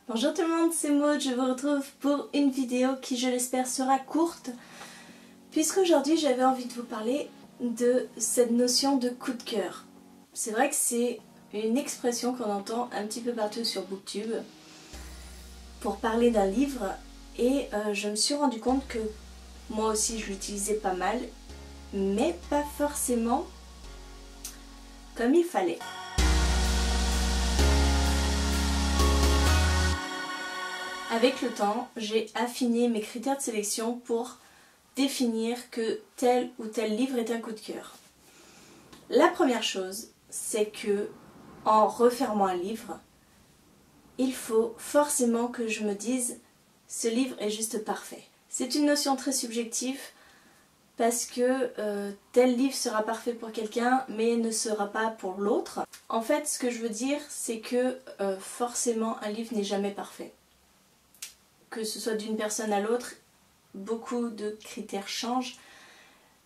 Bonjour tout le monde, c'est Maud, je vous retrouve pour une vidéo qui je l'espère sera courte puisqu'aujourd'hui j'avais envie de vous parler de cette notion de coup de cœur. C'est vrai que c'est une expression qu'on entend un petit peu partout sur Booktube pour parler d'un livre et je me suis rendu compte que moi aussi je l'utilisais pas mal mais pas forcément comme il fallait. Avec le temps, j'ai affiné mes critères de sélection pour définir que tel ou tel livre est un coup de cœur. La première chose, c'est que en refermant un livre, il faut forcément que je me dise ce livre est juste parfait. C'est une notion très subjective parce que tel livre sera parfait pour quelqu'un mais ne sera pas pour l'autre. En fait, ce que je veux dire, c'est que forcément un livre n'est jamais parfait. Que ce soit d'une personne à l'autre, beaucoup de critères changent.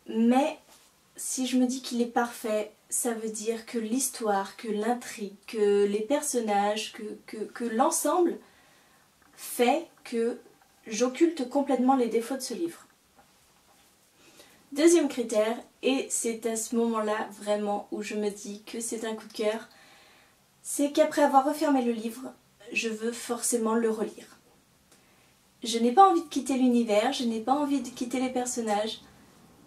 Mais si je me dis qu'il est parfait, ça veut dire que l'histoire, que l'intrigue, que les personnages, que l'ensemble fait que j'occulte complètement les défauts de ce livre. Deuxième critère, et c'est à ce moment-là vraiment où je me dis que c'est un coup de cœur, c'est qu'après avoir refermé le livre, je veux forcément le relire. Je n'ai pas envie de quitter l'univers, je n'ai pas envie de quitter les personnages.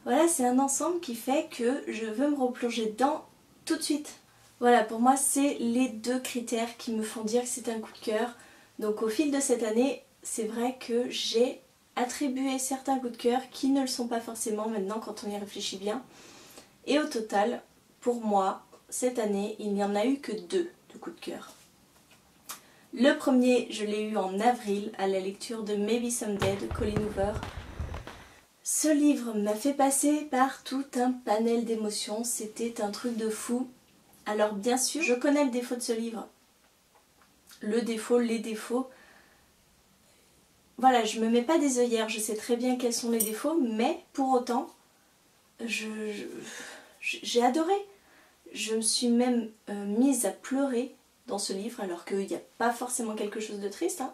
Voilà, c'est un ensemble qui fait que je veux me replonger dedans tout de suite. Voilà, pour moi, c'est les deux critères qui me font dire que c'est un coup de cœur. Donc au fil de cette année, c'est vrai que j'ai attribué certains coups de cœur qui ne le sont pas forcément maintenant quand on y réfléchit bien. Et au total, pour moi, cette année, il n'y en a eu que 2 de coups de cœur. Le premier, je l'ai eu en avril à la lecture de Maybe Someday de Colleen Hoover. Ce livre m'a fait passer par tout un panel d'émotions, c'était un truc de fou. Alors bien sûr, je connais le défaut de ce livre. Le défaut, les défauts. Voilà, je me mets pas des œillères, je sais très bien quels sont les défauts, mais pour autant, j'ai adoré. Je me suis même mise à pleurer dans ce livre, alors qu'il n'y a pas forcément quelque chose de triste, hein,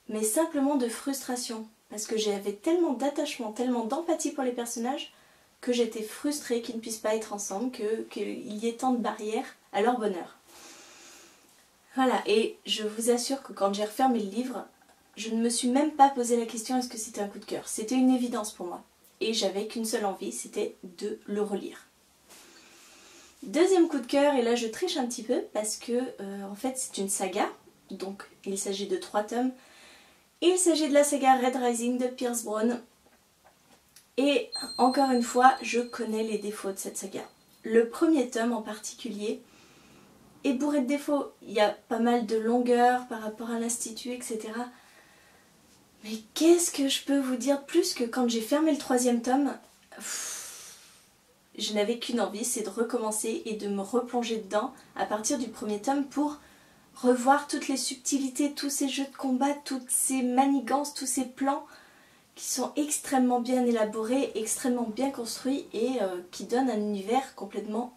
mais simplement de frustration, parce que j'avais tellement d'attachement, tellement d'empathie pour les personnages, que j'étais frustrée qu'ils ne puissent pas être ensemble, qu'il y ait tant de barrières à leur bonheur. Voilà, et je vous assure que quand j'ai refermé le livre, je ne me suis même pas posé la question est-ce que c'était un coup de cœur. C'était une évidence pour moi, et j'avais qu'une seule envie, c'était de le relire. Deuxième coup de cœur, et là je triche un petit peu parce que en fait c'est une saga, donc il s'agit de 3 tomes. Il s'agit de la saga Red Rising de Pierce Brown. Et encore une fois, je connais les défauts de cette saga. Le premier tome en particulier est bourré de défauts. Il y a pas mal de longueur par rapport à l'institut, etc. Mais qu'est-ce que je peux vous dire de plus que quand j'ai fermé le 3e tome, je n'avais qu'une envie, c'est de recommencer et de me replonger dedans à partir du 1er tome pour revoir toutes les subtilités, tous ces jeux de combat, toutes ces manigances, tous ces plans qui sont extrêmement bien élaborés, extrêmement bien construits et qui donnent un univers complètement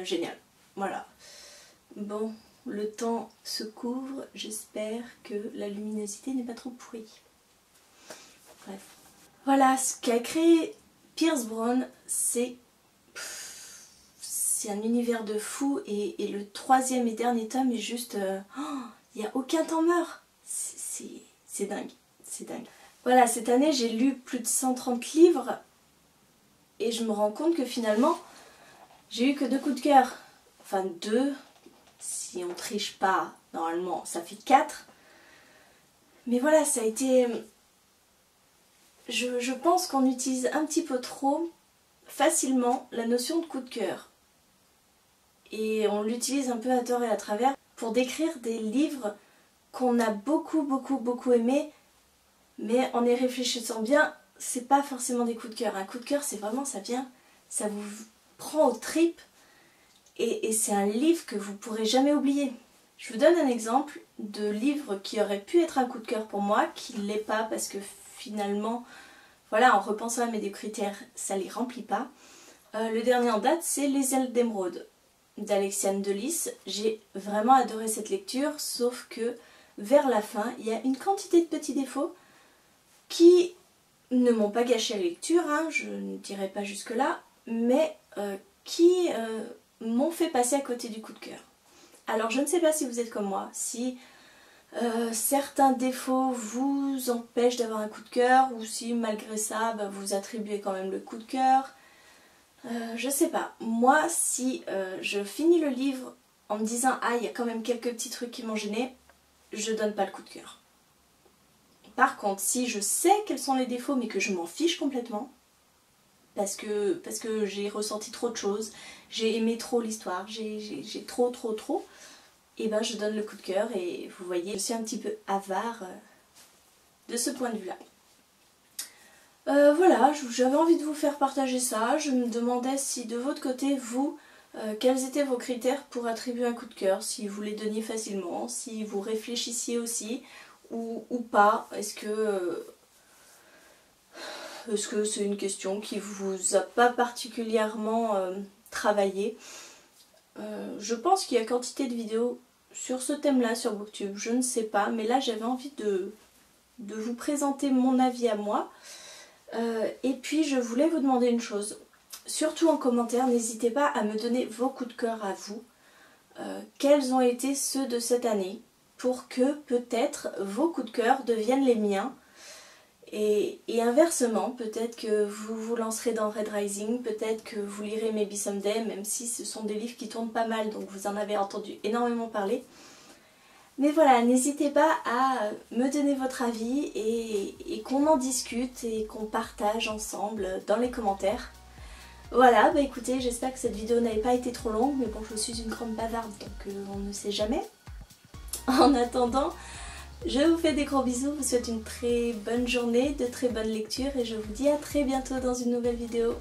génial. Voilà. Bon, le temps se couvre, j'espère que la luminosité n'est pas trop pourrie. Bref. Voilà, ce qu'a créé Pierce Brown, c'est un univers de fou et le 3e et dernier tome est juste... il n'y a aucun temps mort. C'est dingue, c'est dingue. Voilà, cette année j'ai lu plus de 130 livres et je me rends compte que finalement j'ai eu que 2 coups de cœur. Enfin 2, si on triche pas, normalement ça fait 4. Mais voilà, ça a été... Je pense qu'on utilise un petit peu trop facilement la notion de coup de cœur. Et on l'utilise un peu à tort et à travers pour décrire des livres qu'on a beaucoup aimés, mais en y réfléchissant bien, c'est pas forcément des coups de cœur. Un coup de cœur, c'est vraiment, ça vient, ça vous prend aux tripes, et c'est un livre que vous pourrez jamais oublier. Je vous donne un exemple de livre qui aurait pu être un coup de cœur pour moi, qui ne l'est pas parce que finalement, voilà, en repensant à mes 2 critères, ça les remplit pas. Le dernier en date, c'est Les Ailes d'Émeraude d'Alexiane Delis. J'ai vraiment adoré cette lecture, sauf que vers la fin, il y a une quantité de petits défauts qui ne m'ont pas gâché la lecture, hein, je ne dirais pas jusque là, mais qui m'ont fait passer à côté du coup de cœur. Alors je ne sais pas si vous êtes comme moi, si certains défauts vous empêchent d'avoir un coup de cœur ou si malgré ça bah, vous attribuez quand même le coup de cœur. Je sais pas, moi si je finis le livre en me disant ah il y a quand même quelques petits trucs qui m'ont gêné, je donne pas le coup de cœur. Par contre si je sais quels sont les défauts mais que je m'en fiche complètement, parce que j'ai ressenti trop de choses, j'ai aimé trop l'histoire, j'ai trop, et ben je donne le coup de cœur et vous voyez, je suis un petit peu avare de ce point de vue là. Voilà, j'avais envie de vous faire partager ça, je me demandais si de votre côté, vous, quels étaient vos critères pour attribuer un coup de cœur, si vous les donniez facilement, si vous réfléchissiez aussi, ou pas, est-ce que c'est une question qui vous a pas particulièrement travaillé? Je pense qu'il y a quantité de vidéos sur ce thème-là sur Booktube, je ne sais pas, mais là j'avais envie de vous présenter mon avis à moi. Et puis je voulais vous demander une chose, surtout en commentaire, n'hésitez pas à me donner vos coups de cœur à vous, quels ont été ceux de cette année, pour que peut-être vos coups de cœur deviennent les miens. Et inversement, peut-être que vous vous lancerez dans Red Rising, peut-être que vous lirez Maybe Someday, même si ce sont des livres qui tournent pas mal, donc vous en avez entendu énormément parler. Mais voilà, n'hésitez pas à me donner votre avis et qu'on en discute et qu'on partage ensemble dans les commentaires. Voilà, bah écoutez, j'espère que cette vidéo n'avait pas été trop longue, mais bon, je suis une grande bavarde, donc on ne sait jamais. En attendant, je vous fais des gros bisous, vous souhaite une très bonne journée, de très bonnes lectures et je vous dis à très bientôt dans une nouvelle vidéo.